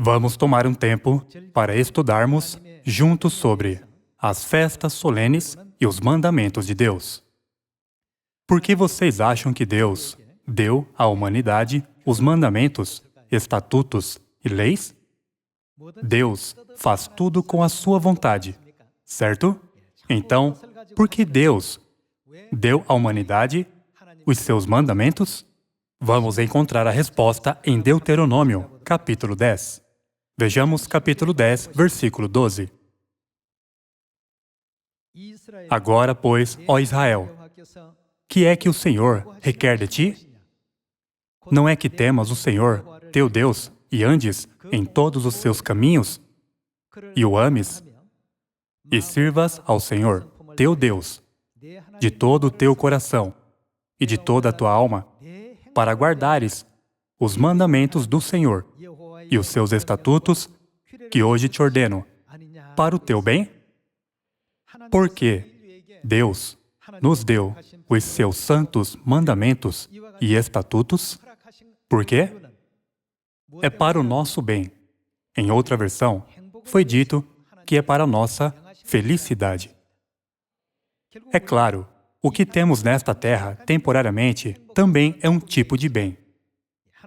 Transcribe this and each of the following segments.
Vamos tomar um tempo para estudarmos juntos sobre as festas solenes e os mandamentos de Deus. Por que vocês acham que Deus deu à humanidade os mandamentos, estatutos e leis? Deus faz tudo com a sua vontade, certo? Então, por que Deus deu à humanidade os seus mandamentos? Vamos encontrar a resposta em Deuteronômio, capítulo 10. Vejamos capítulo 10, versículo 12. Agora, pois, ó Israel, que é que o Senhor requer de ti? Não é que temas o Senhor, teu Deus, e andes em todos os seus caminhos, e o ames, e sirvas ao Senhor, teu Deus, de todo o teu coração e de toda a tua alma, para guardares os mandamentos do Senhor e os seus estatutos que hoje te ordeno, para o teu bem? Porque Deus nos deu os seus santos mandamentos e estatutos. Por quê? É para o nosso bem. Em outra versão, foi dito que é para a nossa felicidade. É claro, o que temos nesta terra, temporariamente, também é um tipo de bem.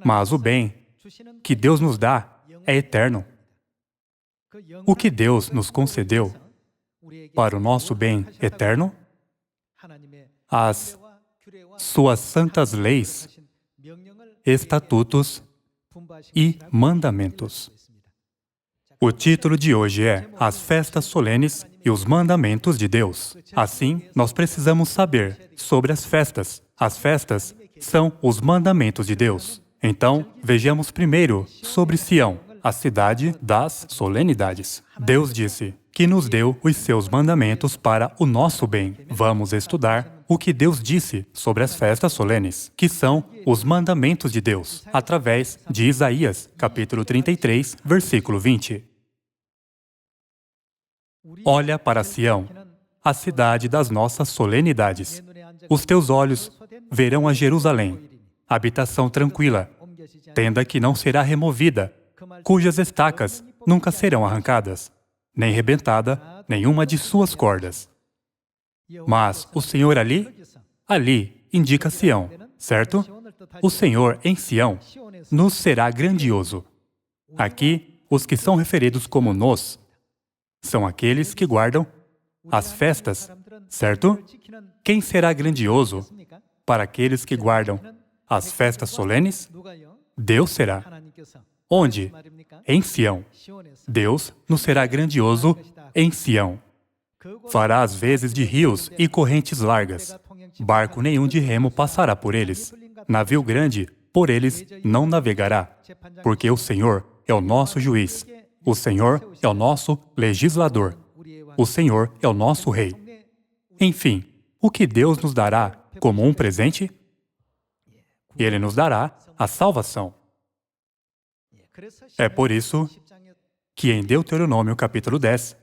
Mas o bem que Deus nos dá é eterno. O que Deus nos concedeu para o nosso bem eterno? As suas santas leis, estatutos e mandamentos. O título de hoje é As Festas Solenes e os Mandamentos de Deus. Assim, nós precisamos saber sobre as festas. As festas são os mandamentos de Deus. Então, vejamos primeiro sobre Sião, a cidade das solenidades. Deus disse que nos deu os seus mandamentos para o nosso bem. Vamos estudar o que Deus disse sobre as festas solenes, que são os mandamentos de Deus, através de Isaías, capítulo 33, versículo 20. Olha para Sião, a cidade das nossas solenidades. Os teus olhos verão a Jerusalém, habitação tranquila, tenda que não será removida, cujas estacas nunca serão arrancadas, nem rebentada nenhuma de suas cordas. Mas o Senhor ali indica Sião, certo? O Senhor em Sião nos será grandioso. Aqui, os que são referidos como nos são aqueles que guardam as festas, certo? Quem será grandioso para aqueles que guardam as festas solenes? Deus será. Onde? Em Sião. Deus nos será grandioso em Sião. Fará as vezes de rios e correntes largas. Barco nenhum de remo passará por eles. Navio grande por eles não navegará, porque o Senhor é o nosso juiz. O Senhor é o nosso legislador. O Senhor é o nosso rei. Enfim, o que Deus nos dará como um presente? Ele nos dará a salvação. É por isso que em Deuteronômio capítulo 10,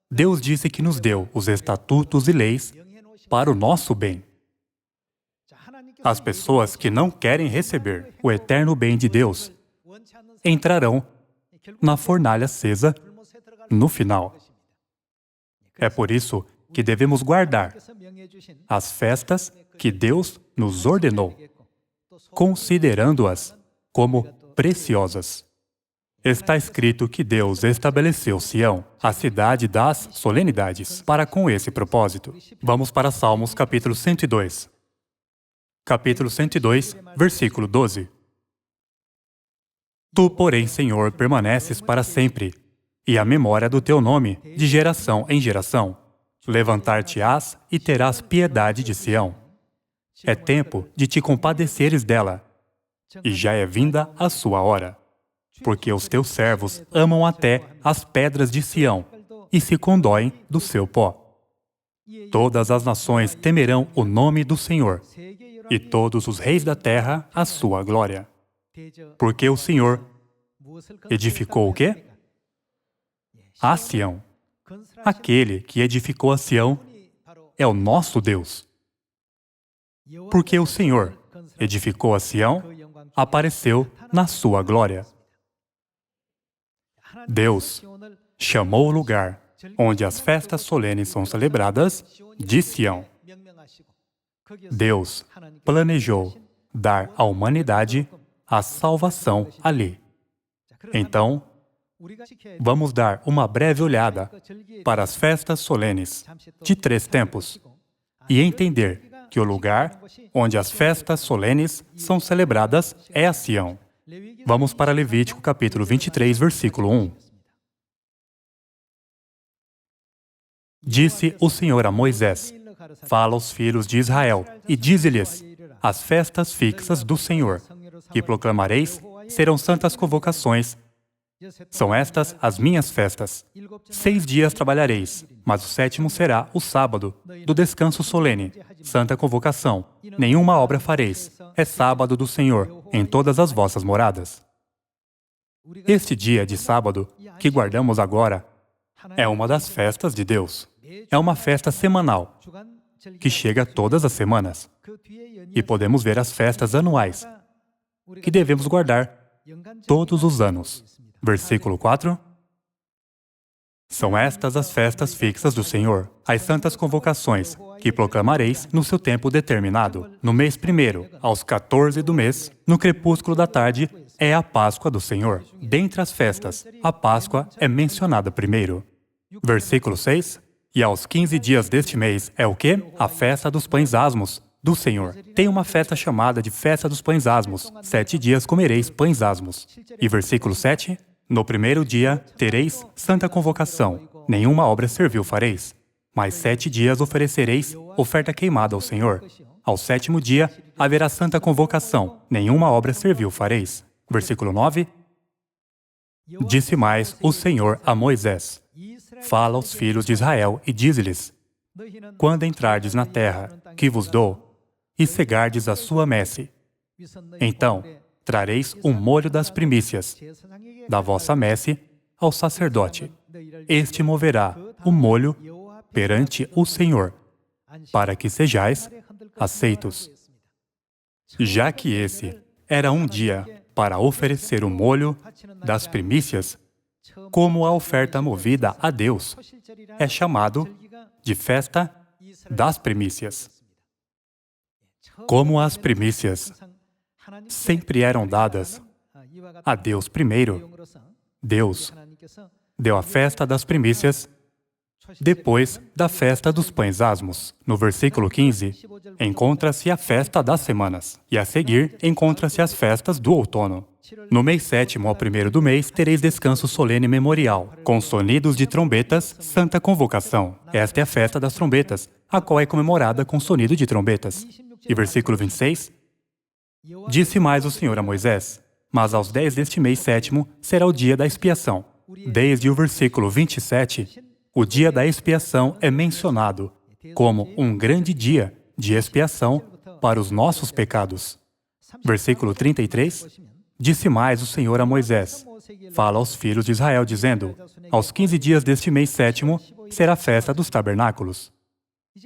Deus disse que nos deu os estatutos e leis para o nosso bem. As pessoas que não querem receber o eterno bem de Deus entrarão na fornalha acesa no final. É por isso que devemos guardar as festas que Deus nos ordenou, considerando-as como preciosas. Está escrito que Deus estabeleceu Sião, a cidade das solenidades, para com esse propósito. Vamos para Salmos capítulo 102. Capítulo 102, versículo 12. Tu, porém, Senhor, permaneces para sempre, e a memória do teu nome, de geração em geração. Levantar-te-ás e terás piedade de Sião. É tempo de te compadeceres dela, e já é vinda a sua hora. Porque os teus servos amam até as pedras de Sião, e se condoem do seu pó. Todas as nações temerão o nome do Senhor, e todos os reis da terra a sua glória. Porque o Senhor edificou o quê? A Sião. Aquele que edificou a Sião é o nosso Deus. Porque o Senhor edificou a Sião, apareceu na sua glória. Deus chamou o lugar onde as festas solenes são celebradas de Sião. Deus planejou dar à humanidade a salvação ali. Então, vamos dar uma breve olhada para as festas solenes de 3 tempos e entender que o lugar onde as festas solenes são celebradas é a Sião. Vamos para Levítico capítulo 23, versículo 1. Disse o Senhor a Moisés: fala aos filhos de Israel e dize-lhes: as festas fixas do Senhor, que proclamareis, serão santas convocações. São estas as minhas festas. 6 dias trabalhareis, mas o 7º será o sábado, do descanso solene, santa convocação. Nenhuma obra fareis. É sábado do Senhor, em todas as vossas moradas. Este dia de sábado, que guardamos agora, é uma das festas de Deus. É uma festa semanal, que chega todas as semanas. E podemos ver as festas anuais, que devemos guardar todos os anos. Versículo 4. São estas as festas fixas do Senhor, as santas convocações, que proclamareis no seu tempo determinado. No mês 1º, aos 14 do mês, no crepúsculo da tarde, é a Páscoa do Senhor. Dentre as festas, a Páscoa é mencionada primeiro. Versículo 6. E aos 15 dias deste mês é o quê? A festa dos pães asmos do Senhor. Tem uma festa chamada de Festa dos Pães Asmos. 7 dias comereis pães asmos. E versículo 7. No 1º dia tereis santa convocação. Nenhuma obra servil fareis. Mas 7 dias oferecereis oferta queimada ao Senhor. Ao 7º dia haverá santa convocação. Nenhuma obra servil fareis. Versículo 9. Disse mais o Senhor a Moisés: fala aos filhos de Israel e dize-lhes: quando entrardes na terra que vos dou, e cegardes a sua messe, então trareis o molho das primícias da vossa messe ao sacerdote. Este moverá o molho perante o Senhor, para que sejais aceitos. Já que esse era um dia para oferecer o molho das primícias, como a oferta movida a Deus, é chamado de festa das primícias. Como as primícias sempre eram dadas a Deus primeiro, Deus deu a festa das primícias depois da festa dos pães asmos. No versículo 15, encontra-se a festa das semanas, e a seguir encontra-se as festas do outono. No mês 7º ao 1º do mês, tereis descanso solene memorial, com sonidos de trombetas, santa convocação. Esta é a festa das trombetas, a qual é comemorada com sonido de trombetas. E versículo 26, disse mais o Senhor a Moisés: mas aos 10 deste mês 7º será o dia da expiação. Desde o versículo 27, o dia da expiação é mencionado como um grande dia de expiação para os nossos pecados. Versículo 33, disse mais o Senhor a Moisés: fala aos filhos de Israel, dizendo: aos 15 dias deste mês 7º será a festa dos tabernáculos.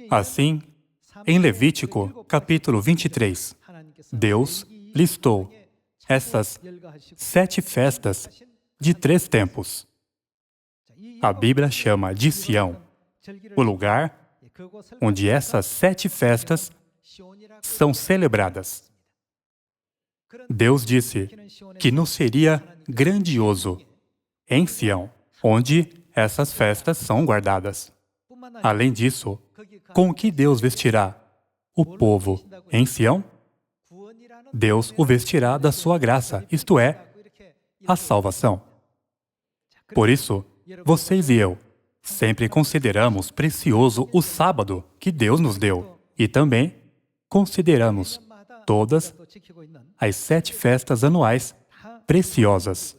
Assim, em Levítico, capítulo 23, Deus listou essas 7 festas de 3 tempos. A Bíblia chama de Sião o lugar onde essas 7 festas são celebradas. Deus disse que não seria grandioso em Sião, onde essas festas são guardadas. Além disso, com o que Deus vestirá o povo em Sião? Deus o vestirá da sua graça, isto é, a salvação. Por isso, vocês e eu sempre consideramos precioso o sábado que Deus nos deu e também consideramos todas as 7 festas anuais preciosas.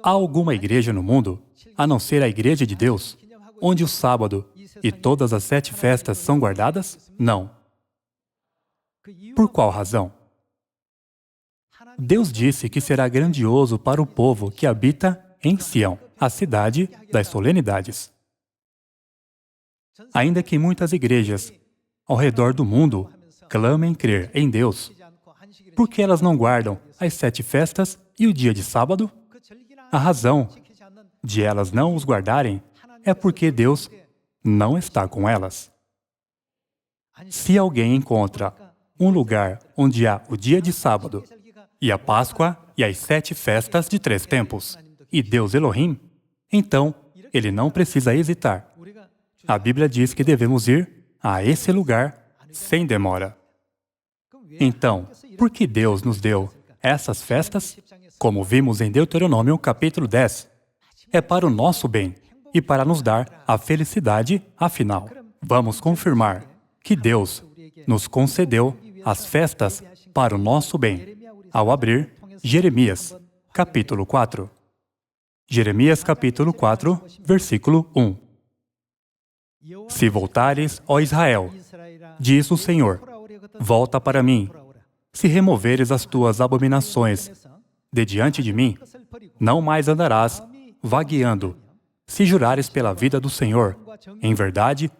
Há alguma igreja no mundo, a não ser a Igreja de Deus, onde o sábado e todas as 7 festas são guardadas? Não. Por qual razão? Deus disse que será grandioso para o povo que habita em Sião, a cidade das solenidades. Ainda que muitas igrejas ao redor do mundo clamem crer em Deus, por que elas não guardam as 7 festas e o dia de sábado? A razão de elas não os guardarem é porque Deus não está com elas. Se alguém encontra um lugar onde há o dia de sábado, e a Páscoa e as 7 festas de 3 tempos, e Deus Elohim, então ele não precisa hesitar. A Bíblia diz que devemos ir a esse lugar sem demora. Então, por que Deus nos deu essas festas? Como vimos em Deuteronômio capítulo 10, é para o nosso bem e para nos dar a felicidade, afinal. Vamos confirmar que Deus nos concedeu as festas para o nosso bem, ao abrir Jeremias, capítulo 4. Jeremias, capítulo 4, versículo 1. Se voltares, ó Israel, diz o Senhor, volta para mim. Se removeres as tuas abominações de diante de mim, não mais andarás vagueando. Se jurares pela vida do Senhor, em verdade,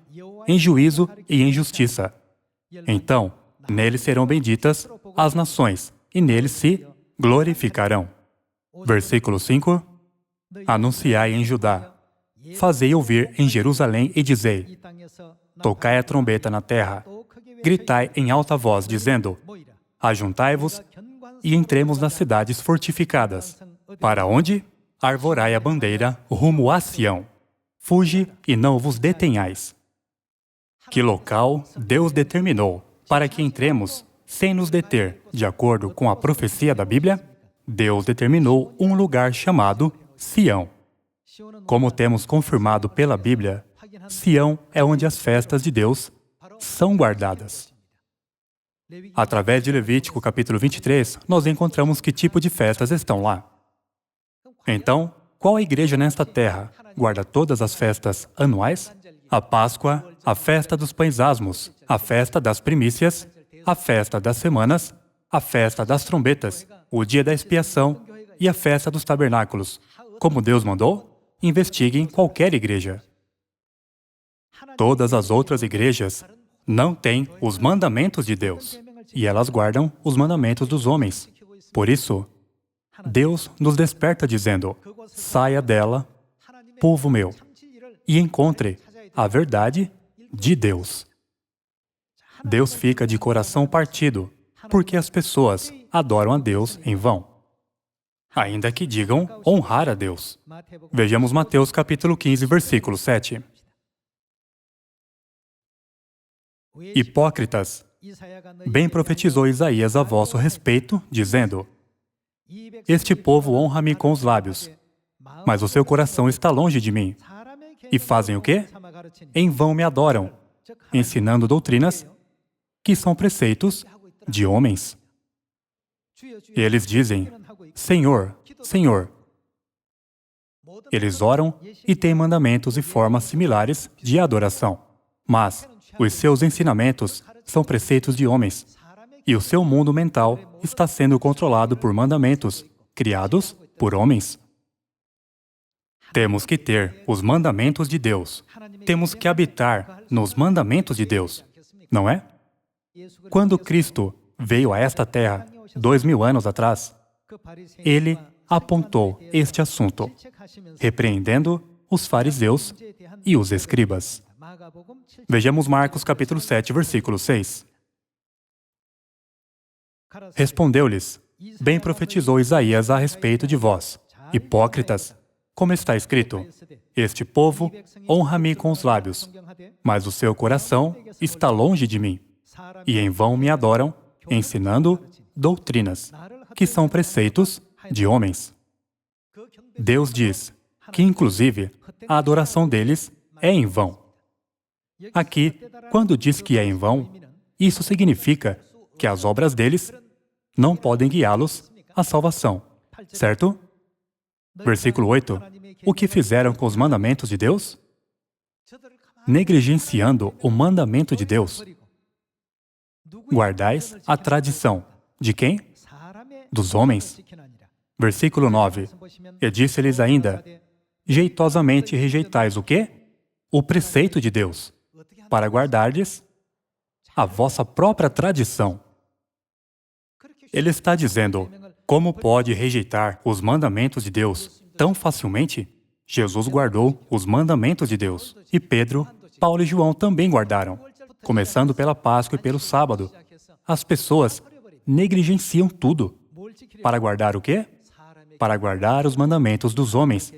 em juízo e em justiça, então nele serão benditas as nações, e nele se glorificarão. Versículo 5. Anunciai em Judá, fazei ouvir em Jerusalém e dizei, tocai a trombeta na terra, gritai em alta voz, dizendo, ajuntai-vos e entremos nas cidades fortificadas. Para onde? Arvorai a bandeira rumo a Sião. Fuge e não vos detenhais. Que local Deus determinou para que entremos sem nos deter, de acordo com a profecia da Bíblia? Deus determinou um lugar chamado Sião. Como temos confirmado pela Bíblia, Sião é onde as festas de Deus são guardadas. Através de Levítico capítulo 23, nós encontramos que tipo de festas estão lá. Então, qual igreja nesta terra guarda todas as festas anuais? A Páscoa, a festa dos pães asmos, a festa das primícias, a festa das semanas, a festa das trombetas, o dia da expiação e a festa dos tabernáculos. Como Deus mandou, investiguem qualquer igreja. Todas as outras igrejas não têm os mandamentos de Deus, e elas guardam os mandamentos dos homens. Por isso, Deus nos desperta dizendo, saia dela, povo meu, e encontre a verdade de Deus. Deus fica de coração partido, porque as pessoas adoram a Deus em vão, ainda que digam honrar a Deus. Vejamos Mateus capítulo 15, versículo 7. Hipócritas, bem profetizou Isaías a vosso respeito, dizendo, este povo honra-me com os lábios, mas o seu coração está longe de mim. E fazem o quê? Em vão me adoram, ensinando doutrinas que são preceitos de homens. Eles dizem, Senhor, Senhor. Eles oram e têm mandamentos e formas similares de adoração, mas os seus ensinamentos são preceitos de homens, e o seu mundo mental está sendo controlado por mandamentos criados por homens. Temos que ter os mandamentos de Deus. Temos que habitar nos mandamentos de Deus, não é? Quando Cristo veio a esta terra, 2000 anos atrás, Ele apontou este assunto, repreendendo os fariseus e os escribas. Vejamos Marcos capítulo 7, versículo 6. Respondeu-lhes, bem profetizou Isaías a respeito de vós, hipócritas, como está escrito, este povo honra-me com os lábios, mas o seu coração está longe de mim, e em vão me adoram, ensinando doutrinas, que são preceitos de homens. Deus diz que, inclusive, a adoração deles é em vão. Aqui, quando diz que é em vão, isso significa que as obras deles não podem guiá-los à salvação, certo? Versículo 8. O que fizeram com os mandamentos de Deus? Negligenciando o mandamento de Deus. Guardais a tradição. De quem? Dos homens. Versículo 9. E disse-lhes ainda, jeitosamente rejeitais o quê? O preceito de Deus, para guardardes a vossa própria tradição. Ele está dizendo, como pode rejeitar os mandamentos de Deus tão facilmente? Jesus guardou os mandamentos de Deus. E Pedro, Paulo e João também guardaram. Começando pela Páscoa e pelo sábado. As pessoas negligenciam tudo. Para guardar o quê? Para guardar os mandamentos dos homens.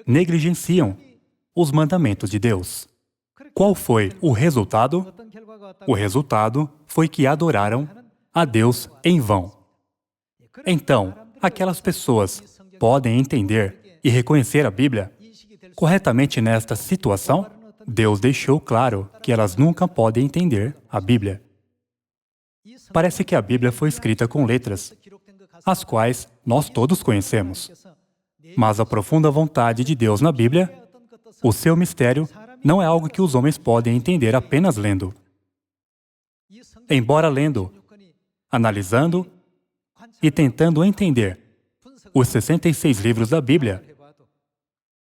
Negligenciam os mandamentos de Deus. Qual foi o resultado? O resultado foi que adoraram a Deus em vão. Então, aquelas pessoas podem entender e reconhecer a Bíblia corretamente nesta situação? Deus deixou claro que elas nunca podem entender a Bíblia. Parece que a Bíblia foi escrita com letras, as quais nós todos conhecemos. Mas a profunda vontade de Deus na Bíblia, o seu mistério, não é algo que os homens podem entender apenas lendo. Embora lendo, analisando e tentando entender os 66 livros da Bíblia,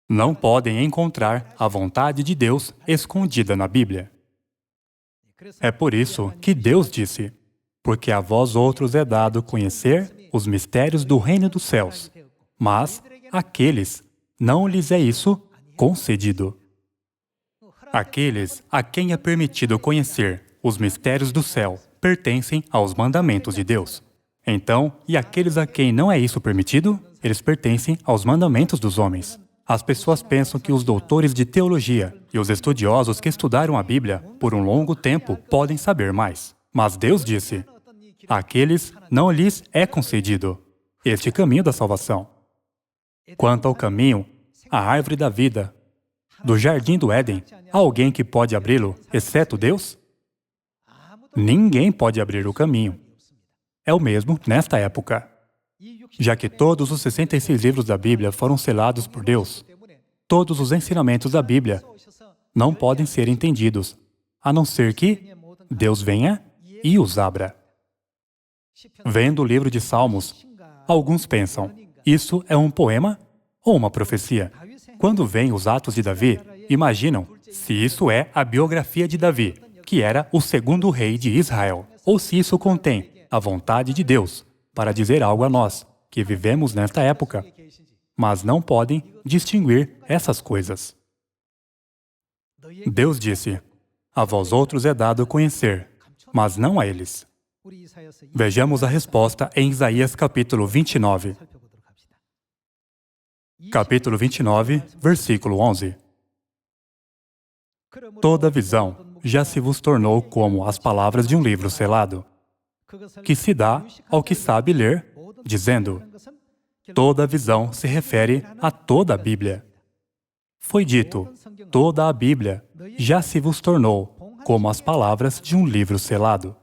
não podem encontrar a vontade de Deus escondida na Bíblia. É por isso que Deus disse: porque a vós outros é dado conhecer os mistérios do reino dos céus, mas àqueles não lhes é isso concedido. Aqueles a quem é permitido conhecer os mistérios do céu pertencem aos mandamentos de Deus. Então, e aqueles a quem não é isso permitido, eles pertencem aos mandamentos dos homens. As pessoas pensam que os doutores de teologia e os estudiosos que estudaram a Bíblia por um longo tempo podem saber mais. Mas Deus disse: àqueles não lhes é concedido este caminho da salvação. Quanto ao caminho, a árvore da vida, do jardim do Éden, há alguém que pode abri-lo, exceto Deus? Ninguém pode abrir o caminho. É o mesmo nesta época. Já que todos os 66 livros da Bíblia foram selados por Deus, todos os ensinamentos da Bíblia não podem ser entendidos, a não ser que Deus venha e os abra. Vendo o livro de Salmos, alguns pensam: isso é um poema ou uma profecia? Quando veem os Atos de Davi, imaginam se isso é a biografia de Davi, que era o segundo rei de Israel, ou se isso contém a vontade de Deus para dizer algo a nós, que vivemos nesta época, mas não podem distinguir essas coisas. Deus disse: a vós outros é dado conhecer, mas não a eles. Vejamos a resposta em Isaías capítulo 29. Capítulo 29, versículo 11. Toda visão já se vos tornou como as palavras de um livro selado, que se dá ao que sabe ler, dizendo: toda visão se refere a toda a Bíblia. Foi dito: toda a Bíblia já se vos tornou como as palavras de um livro selado.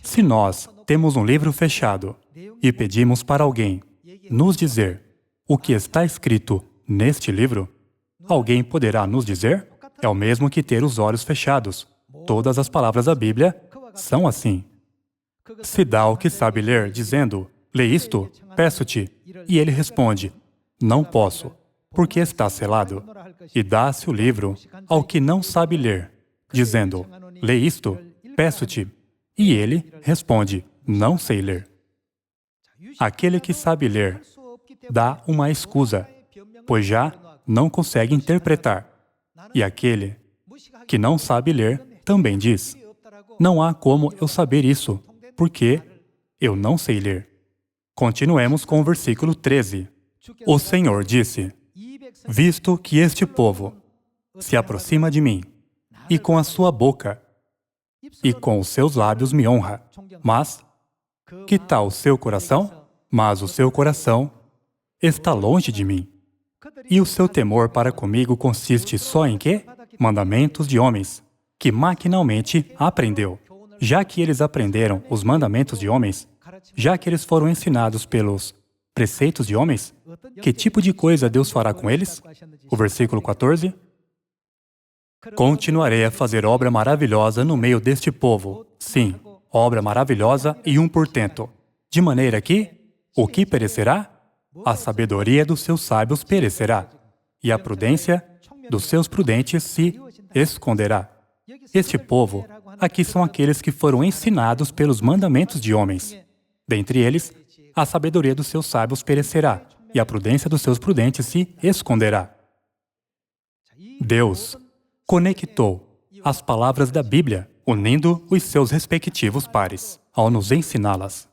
Se nós temos um livro fechado e pedimos para alguém nos dizer o que está escrito neste livro, alguém poderá nos dizer? É o mesmo que ter os olhos fechados. Todas as palavras da Bíblia são assim. Se dá ao que sabe ler, dizendo: lê isto, peço-te. E ele responde: não posso, porque está selado. E dá-se o livro ao que não sabe ler, dizendo: lê isto, peço-te. E ele responde: não sei ler. Aquele que sabe ler dá uma escusa, pois já não consegue interpretar. E aquele que não sabe ler também diz: não há como eu saber isso, porque eu não sei ler. Continuemos com o versículo 13. O Senhor disse: visto que este povo se aproxima de mim, e com a sua boca e com os seus lábios me honra, mas que tal o seu coração? Mas o seu coração está longe de mim. E o seu temor para comigo consiste só em quê? Mandamentos de homens, que maquinalmente aprendeu. Já que eles aprenderam os mandamentos de homens, já que eles foram ensinados pelos preceitos de homens, que tipo de coisa Deus fará com eles? O versículo 14. Continuarei a fazer obra maravilhosa no meio deste povo. Sim, obra maravilhosa e um portento. De maneira que, o que perecerá? A sabedoria dos seus sábios perecerá, e a prudência dos seus prudentes se esconderá. Este povo, aqui são aqueles que foram ensinados pelos mandamentos de homens. Dentre eles, a sabedoria dos seus sábios perecerá, e a prudência dos seus prudentes se esconderá. Deus conectou as palavras da Bíblia, unindo os seus respectivos pares, ao nos ensiná-las.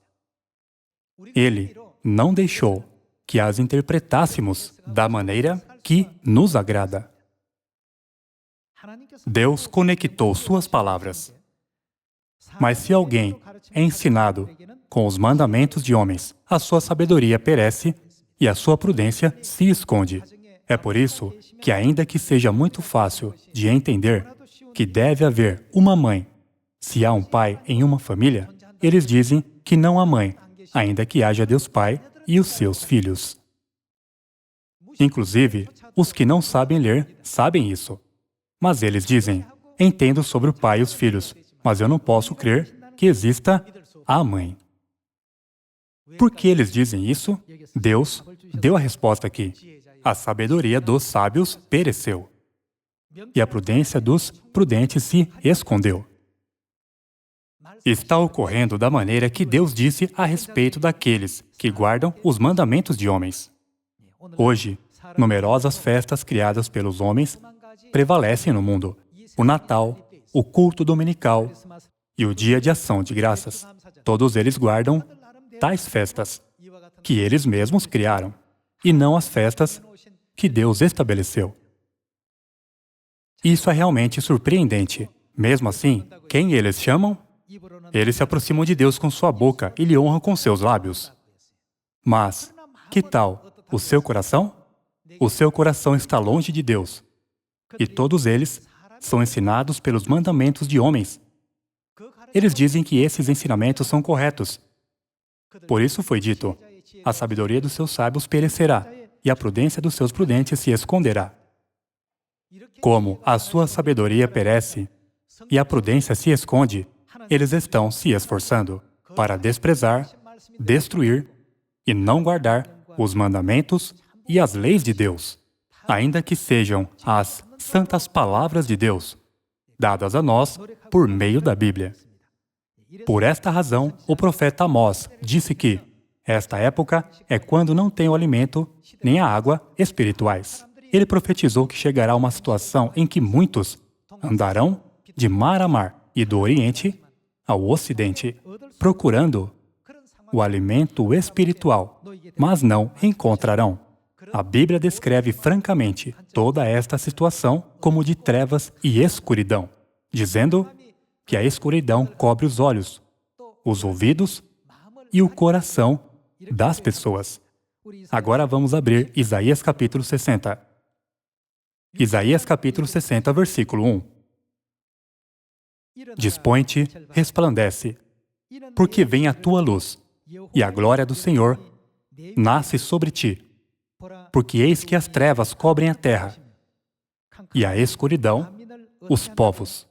Ele não deixou que as interpretássemos da maneira que nos agrada. Deus conectou suas palavras. Mas se alguém é ensinado com os mandamentos de homens, a sua sabedoria perece e a sua prudência se esconde. É por isso que, ainda que seja muito fácil de entender que deve haver uma mãe, se há um pai em uma família, eles dizem que não há mãe, ainda que haja Deus Pai e os seus filhos. Inclusive, os que não sabem ler sabem isso. Mas eles dizem, entendo sobre o pai e os filhos, mas eu não posso crer que exista a mãe. Por que eles dizem isso? Deus deu a resposta aqui. A sabedoria dos sábios pereceu, e a prudência dos prudentes se escondeu. Está ocorrendo da maneira que Deus disse a respeito daqueles que guardam os mandamentos de homens. Hoje, numerosas festas criadas pelos homens prevalecem no mundo. O Natal, o culto dominical e o Dia de Ação de Graças. Todos eles guardam tais festas que eles mesmos criaram, e não as festas que Deus estabeleceu. Isso é realmente surpreendente. Mesmo assim, quem eles chamam? Eles se aproximam de Deus com sua boca e lhe honram com seus lábios. Mas, que tal o seu coração? O seu coração está longe de Deus. E todos eles são ensinados pelos mandamentos de homens. Eles dizem que esses ensinamentos são corretos. Por isso foi dito, a sabedoria dos seus sábios perecerá, e a prudência dos seus prudentes se esconderá. Como a sua sabedoria perece e a prudência se esconde, eles estão se esforçando para desprezar, destruir e não guardar os mandamentos e as leis de Deus, ainda que sejam as santas palavras de Deus, dadas a nós por meio da Bíblia. Por esta razão, o profeta Amós disse que esta época é quando não tem o alimento nem a água espirituais. Ele profetizou que chegará uma situação em que muitos andarão de mar a mar e do Oriente ao Ocidente, procurando o alimento espiritual, mas não encontrarão. A Bíblia descreve francamente toda esta situação como de trevas e escuridão, dizendo que a escuridão cobre os olhos, os ouvidos e o coração das pessoas. Agora vamos abrir Isaías capítulo 60. Isaías capítulo 60, versículo 1. Dispõe-te, resplandece, porque vem a tua luz, e a glória do Senhor nasce sobre ti. Porque eis que as trevas cobrem a terra, e a escuridão os povos.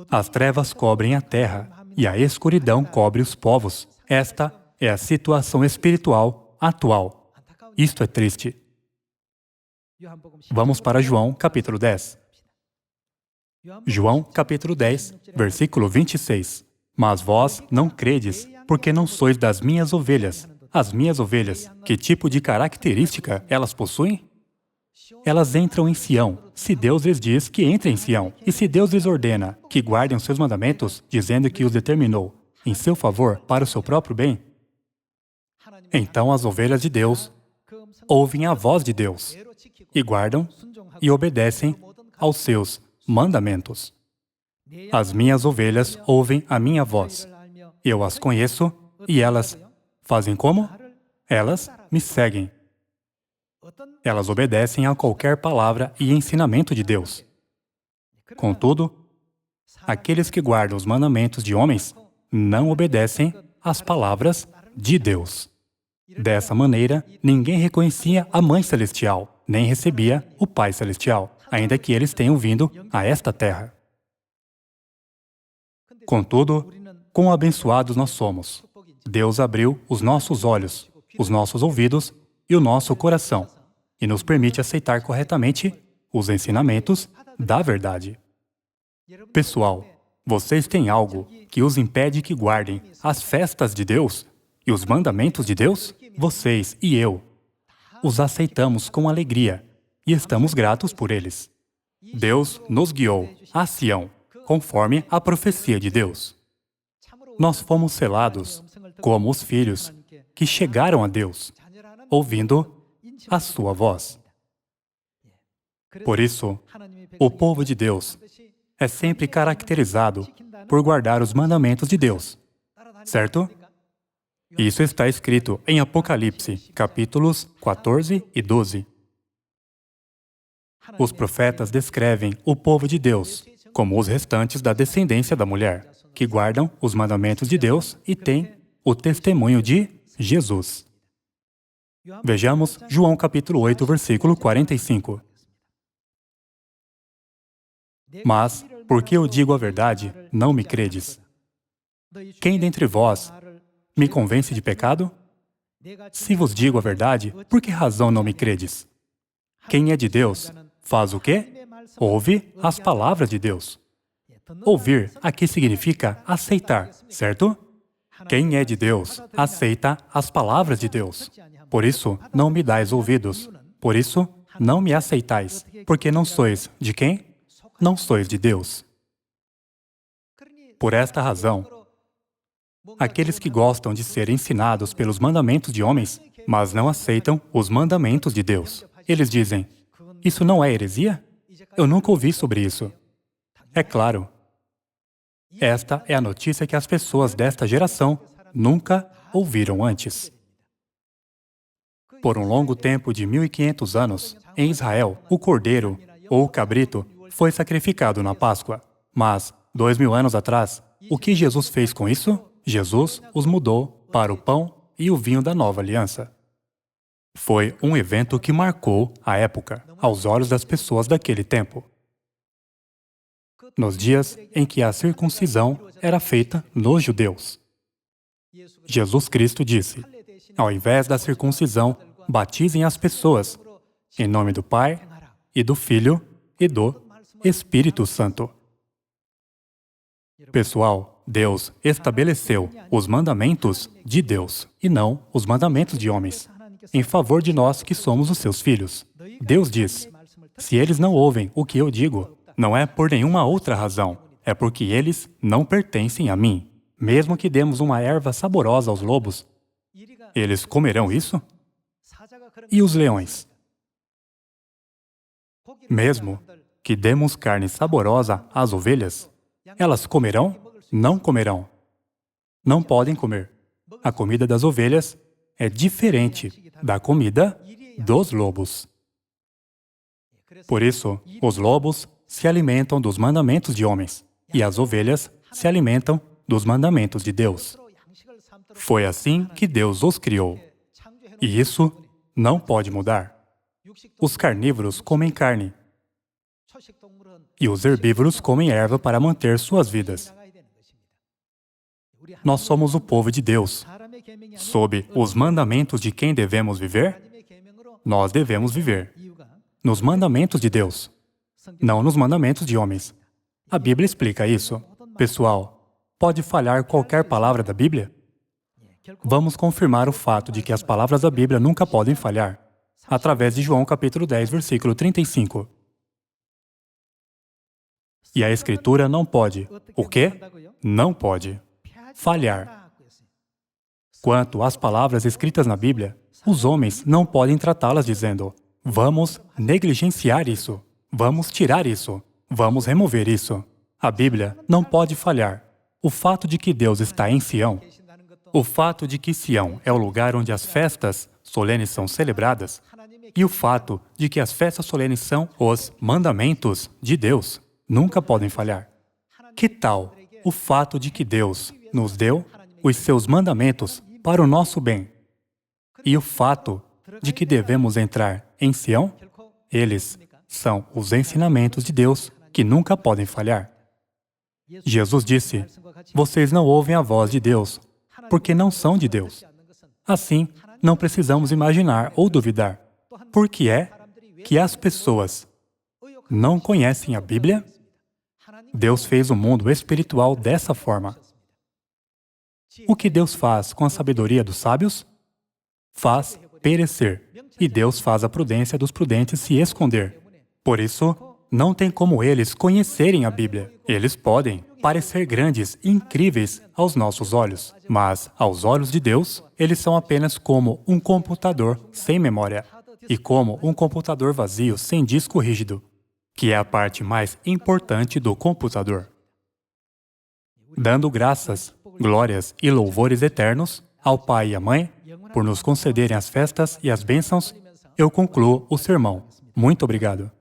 As trevas cobrem a terra, e a escuridão cobre os povos. Esta é a situação espiritual atual. Isto é triste. Vamos para João, capítulo 10. João, capítulo 10, versículo 26. Mas vós não credes, porque não sois das minhas ovelhas. As minhas ovelhas, que tipo de característica elas possuem? Elas entram em Sião, se Deus lhes diz que entrem em Sião. E se Deus lhes ordena que guardem os seus mandamentos, dizendo que os determinou em seu favor para o seu próprio bem, então as ovelhas de Deus ouvem a voz de Deus e guardam e obedecem aos seus mandamentos. As minhas ovelhas ouvem a minha voz. Eu as conheço e elas fazem como? Elas me seguem. Elas obedecem a qualquer palavra e ensinamento de Deus. Contudo, aqueles que guardam os mandamentos de homens não obedecem às palavras de Deus. Dessa maneira, ninguém reconhecia a Mãe Celestial, nem recebia o Pai Celestial, ainda que eles tenham vindo a esta terra. Contudo, quão abençoados nós somos! Deus abriu os nossos olhos, os nossos ouvidos e o nosso coração, e nos permite aceitar corretamente os ensinamentos da verdade. Pessoal, vocês têm algo que os impede que guardem as festas de Deus e os mandamentos de Deus? vocês e eu os aceitamos com alegria e estamos gratos por eles. Deus nos guiou a Sião, conforme a profecia de Deus. Nós fomos selados como os filhos que chegaram a Deus, ouvindo a sua voz. Por isso, o povo de Deus é sempre caracterizado por guardar os mandamentos de Deus, certo? Isso está escrito em Apocalipse, capítulos 14 e 12. Os profetas descrevem o povo de Deus como os restantes da descendência da mulher, que guardam os mandamentos de Deus e têm o testemunho de Jesus. Vejamos João capítulo 8, versículo 45. Mas, porque eu digo a verdade, não me credes. Quem dentre vós me convence de pecado? Se vos digo a verdade, por que razão não me credes? Quem é de Deus, faz o quê? Ouve as palavras de Deus. Ouvir aqui significa aceitar, certo? Quem é de Deus, aceita as palavras de Deus. Por isso, não me dais ouvidos. Por isso, não me aceitais. Porque não sois de quem? Não sois de Deus. Por esta razão, aqueles que gostam de ser ensinados pelos mandamentos de homens, mas não aceitam os mandamentos de Deus. Eles dizem, isso não é heresia? Eu nunca ouvi sobre isso. É claro. Esta é a notícia que as pessoas desta geração nunca ouviram antes. Por um longo tempo de 1500 anos, em Israel, o cordeiro, ou o cabrito, foi sacrificado na Páscoa. Mas, 2000 anos atrás, o que Jesus fez com isso? Jesus os mudou para o pão e o vinho da nova aliança. Foi um evento que marcou a época, aos olhos das pessoas daquele tempo. Nos dias em que a circuncisão era feita nos judeus. Jesus Cristo disse, ao invés da circuncisão, batizem as pessoas, em nome do Pai, e do Filho, e do Espírito Santo. Pessoal, Deus estabeleceu os mandamentos de Deus, e não os mandamentos de homens, em favor de nós que somos os seus filhos. Deus diz, se eles não ouvem o que eu digo, não é por nenhuma outra razão, é porque eles não pertencem a mim. Mesmo que demos uma erva saborosa aos lobos, eles comerão isso? E os leões? Mesmo que demos carne saborosa às ovelhas, elas comerão? Não comerão. Não podem comer. A comida das ovelhas é diferente da comida dos lobos. Por isso, os lobos se alimentam dos mandamentos de homens, e as ovelhas se alimentam dos mandamentos de Deus. Foi assim que Deus os criou. E isso não pode mudar. Os carnívoros comem carne, e os herbívoros comem erva para manter suas vidas. Nós somos o povo de Deus. Sob os mandamentos de quem devemos viver, nós devemos viver nos mandamentos de Deus, não nos mandamentos de homens. A Bíblia explica isso. Pessoal, pode falhar qualquer palavra da Bíblia? Vamos confirmar o fato de que as palavras da Bíblia nunca podem falhar, através de João capítulo 10, versículo 35. E a Escritura não pode. O quê? Não pode falhar. Quanto às palavras escritas na Bíblia, os homens não podem tratá-las dizendo, vamos negligenciar isso, vamos tirar isso, vamos remover isso. A Bíblia não pode falhar. O fato de que Deus está em Sião, o fato de que Sião é o lugar onde as festas solenes são celebradas, e o fato de que as festas solenes são os mandamentos de Deus, nunca podem falhar. Que tal o fato de que Deus nos deu os seus mandamentos para o nosso bem? E o fato de que devemos entrar em Sião? Eles são os ensinamentos de Deus que nunca podem falhar. Jesus disse, vocês não ouvem a voz de Deus, porque não são de Deus. Assim, não precisamos imaginar ou duvidar. Por que é que as pessoas não conhecem a Bíblia? Deus fez o mundo espiritual dessa forma. O que Deus faz com a sabedoria dos sábios? faz perecer, e Deus faz a prudência dos prudentes se esconder. Por isso, não tem como eles conhecerem a Bíblia. Eles podem parecer grandes e incríveis aos nossos olhos, mas, aos olhos de Deus, eles são apenas como um computador sem memória e como um computador vazio sem disco rígido, que é a parte mais importante do computador. Dando graças, glórias e louvores eternos ao Pai e à Mãe, por nos concederem as festas e as bênçãos, eu concluo o sermão. Muito obrigado.